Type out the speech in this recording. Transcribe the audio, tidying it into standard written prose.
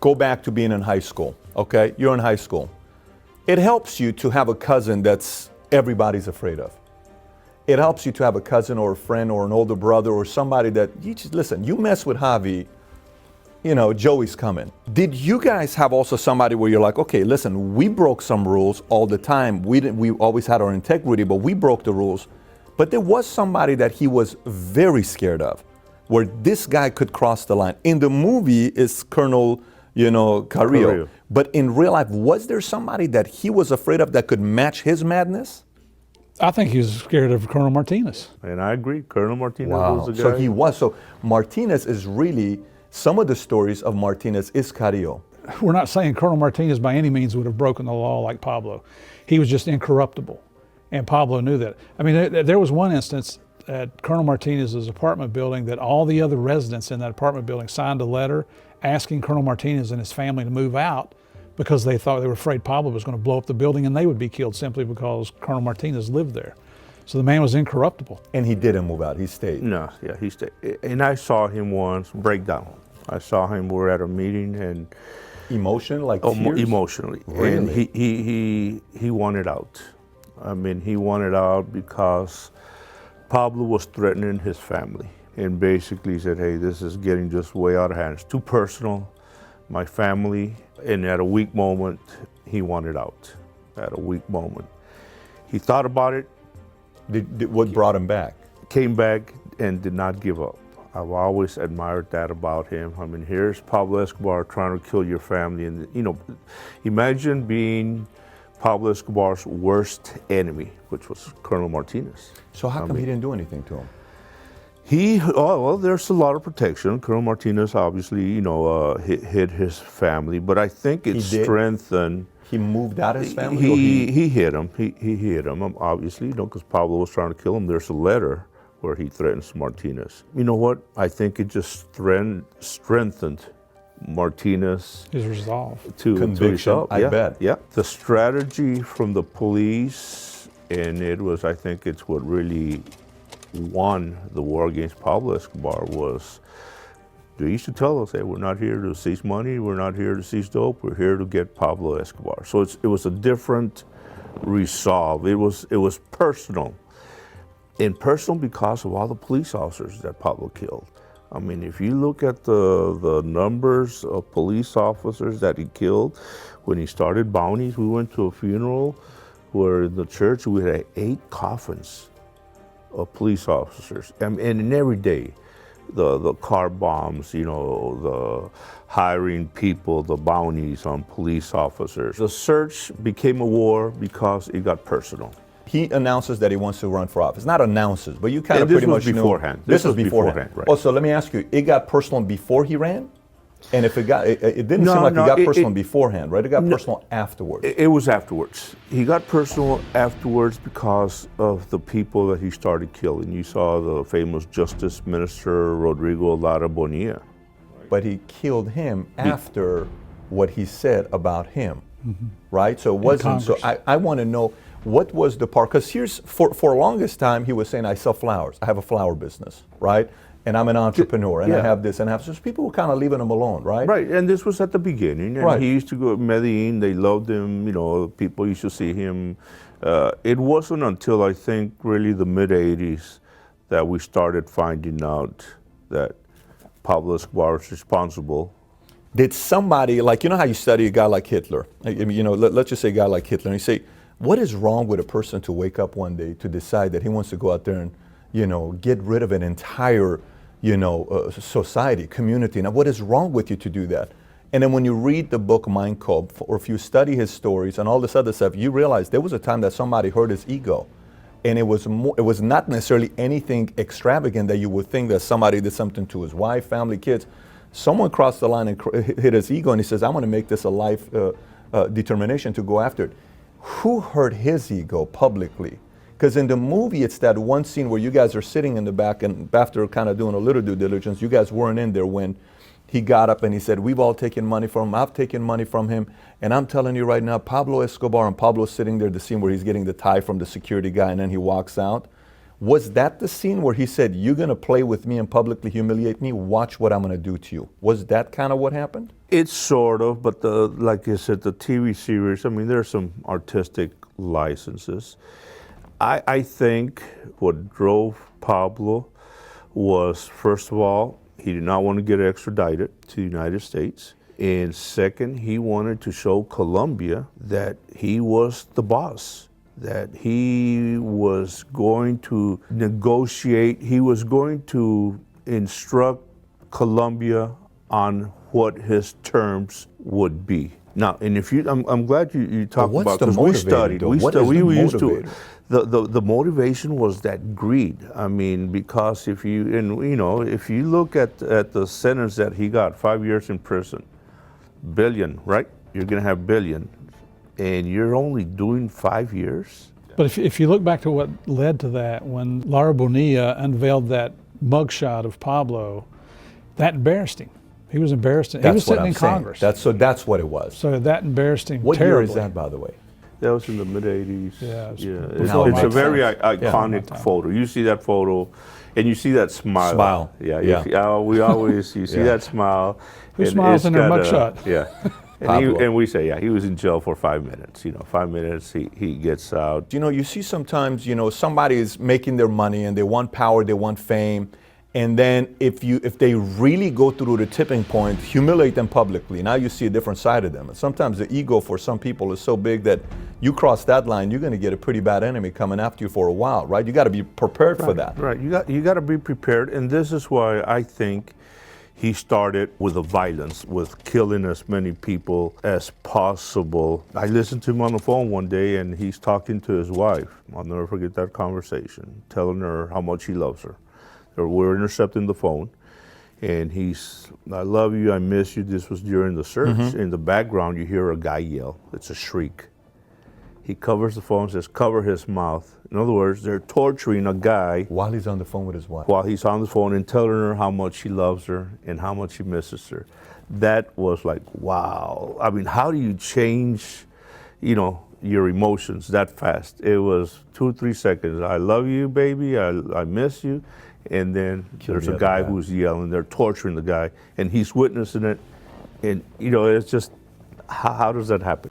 go back to being in high school, okay? You're in high school. It helps you to have a cousin that's everybody's afraid of. It helps you to have a cousin or a friend or an older brother or somebody that you just, listen, you mess with Javi, you know, Joey's coming. Did you guys have also somebody where you're like, okay, listen, we broke some rules all the time. We always had our integrity, but we broke the rules. But there was somebody that he was very scared of, where this guy could cross the line. In the movie, it's Colonel, Carrillo. But in real life, was there somebody that he was afraid of that could match his madness? I think he was scared of Colonel Martinez. And I agree, Colonel Martinez was the guy. So he was. So Martinez is really, some of the stories of Martinez is Carrillo. We're not saying Colonel Martinez by any means would have broken the law like Pablo. He was just incorruptible. And Pablo knew that. I mean, there was one instance at Colonel Martinez's apartment building that all the other residents in that apartment building signed a letter asking Colonel Martinez and his family to move out because they were afraid Pablo was going to blow up the building and they would be killed simply because Colonel Martinez lived there. So the man was incorruptible. And he didn't move out, he stayed. No, yeah, he stayed. And I saw him once break down. I saw him, we were at a meeting and... Emotional, like tears? Emotionally. Really? And he wanted out. I mean, he wanted out because Pablo was threatening his family and basically said, hey, this is getting just way out of hand. It's too personal, my family. And at a weak moment, he wanted out. At a weak moment. He thought about it. What brought him back? Came back and did not give up. I've always admired that about him. I mean, here's Pablo Escobar trying to kill your family. And, imagine being Pablo Escobar's worst enemy, which was Colonel Martinez. So how come he didn't do anything to him? There's a lot of protection. Colonel Martinez obviously, hid his family, but I think it strengthened. He moved out his family? He hit him. He hit him, obviously, because Pablo was trying to kill him. There's a letter where he threatens Martinez. You know what? I think it just strengthened Martinez. His resolve. Conviction, I bet. Yeah. The strategy from the police, and I think it's what really won the war against Pablo Escobar was, they used to tell us, hey, we're not here to seize money, we're not here to seize dope, we're here to get Pablo Escobar. So it was a different resolve. It was personal. And personal because of all the police officers that Pablo killed. I mean, if you look at the numbers of police officers that he killed, when he started bounties, we went to a funeral where in the church we had 8 coffins of police officers. And in every day, the car bombs, the hiring people, the bounties on police officers. The search became a war because it got personal. He announces that he wants to run for office. Not announces, but you kind of pretty much beforehand. This was beforehand. Right. Oh, so let me ask you, it got personal before he ran? And if it didn't seem like it got personal beforehand, right? It got personal afterwards. It was afterwards. He got personal afterwards because of the people that he started killing. You saw the famous Justice Minister, Rodrigo Lara Bonilla. But he killed him after what he said about him, right? So it wasn't, so I want to know, what was the part, because here's, for longest time, he was saying, I sell flowers. I have a flower business, right? And I'm an entrepreneur, and I have this, and I have, so people were kind of leaving him alone, right? Right, and this was at the beginning, and he used to go to Medellin, they loved him, people used to see him. It wasn't until, I think, really the mid-'80s that we started finding out that Pablo Escobar was responsible. Did somebody, like, how you study a guy like Hitler? I mean, let's just say a guy like Hitler, and you say, what is wrong with a person to wake up one day to decide that he wants to go out there and, get rid of an entire, society, community? Now, what is wrong with you to do that? And then when you read the book Mein Kampf, or if you study his stories and all this other stuff, you realize there was a time that somebody hurt his ego. And it was not necessarily anything extravagant that you would think that somebody did something to his wife, family, kids. Someone crossed the line and hit his ego, and he says, I want to make this a life determination to go after it. Who hurt his ego publicly? Because in the movie, it's that one scene where you guys are sitting in the back, and after kind of doing a little due diligence, you guys weren't in there when he got up and he said, we've all taken money from him, I've taken money from him, and I'm telling you right now, Pablo Escobar, and Pablo's sitting there, the scene where he's getting the tie from the security guy and then he walks out. Was that the scene where he said, "You're going to play with me and publicly humiliate me? Watch what I'm going to do to you"? Was that kind of what happened? It's sort of, but like I said, the TV series, I mean, there's some artistic licenses. I think what drove Pablo was, first of all, he did not want to get extradited to the United States. And second, he wanted to show Colombia that he was the boss, that he was going to negotiate, he was going to instruct Colombia on what his terms would be. Now, and if you, I'm glad you talked what's about, the because we motivator, studied, though? we What studied, is the we used to, motivator? the motivation was that greed. I mean, because if you, and you know, if you look at the sentence that he got, 5 years in prison, billion, right? You're gonna have billion, and you're only doing 5 years? But if you look back to what led to that, when Laura Bonilla unveiled that mugshot of Pablo, that embarrassed him. He was embarrassed. He was That's what sitting I'm in saying. Congress. That's what it was. So that embarrassed him What terribly. year is that, by the way? That was in the mid-'80s. Yeah, it's It's, before it's my a very time. iconic Yeah. photo. You see that photo, and you see that smile. Smile. Yeah, Yeah. we always, you see Yeah. that smile. Who and smiles it's in their got a- mugshot? Yeah. Pablo. And we say, yeah, he was in jail for 5 minutes. 5 minutes, he gets out. You know, you see sometimes, somebody is making their money and they want power, they want fame, and then if they really go through the tipping point, humiliate them publicly. Now you see a different side of them. And sometimes the ego for some people is so big that you cross that line, you're going to get a pretty bad enemy coming after you for a while, right? You got to be prepared for that. Right, you got to be prepared, and this is why I think he started with the violence, with killing as many people as possible. I listened to him on the phone one day, and he's talking to his wife. I'll never forget that conversation, telling her how much he loves her. We're intercepting the phone, and I love you, I miss you. This was during the search. In the background, you hear a guy yell. It's a shriek. He covers the phone, says, "Cover his mouth." In other words, they're torturing a guy While he's on the phone with his wife. while he's on the phone and telling her how much he loves her and how much he misses her. That was like, wow. I mean, how do you change, your emotions that fast? It was 2 or 3 seconds. I love you, baby. I miss you. And then there's the a other guy guy. who's yelling. They're torturing the guy, and he's witnessing it. And it's just, how does that happen?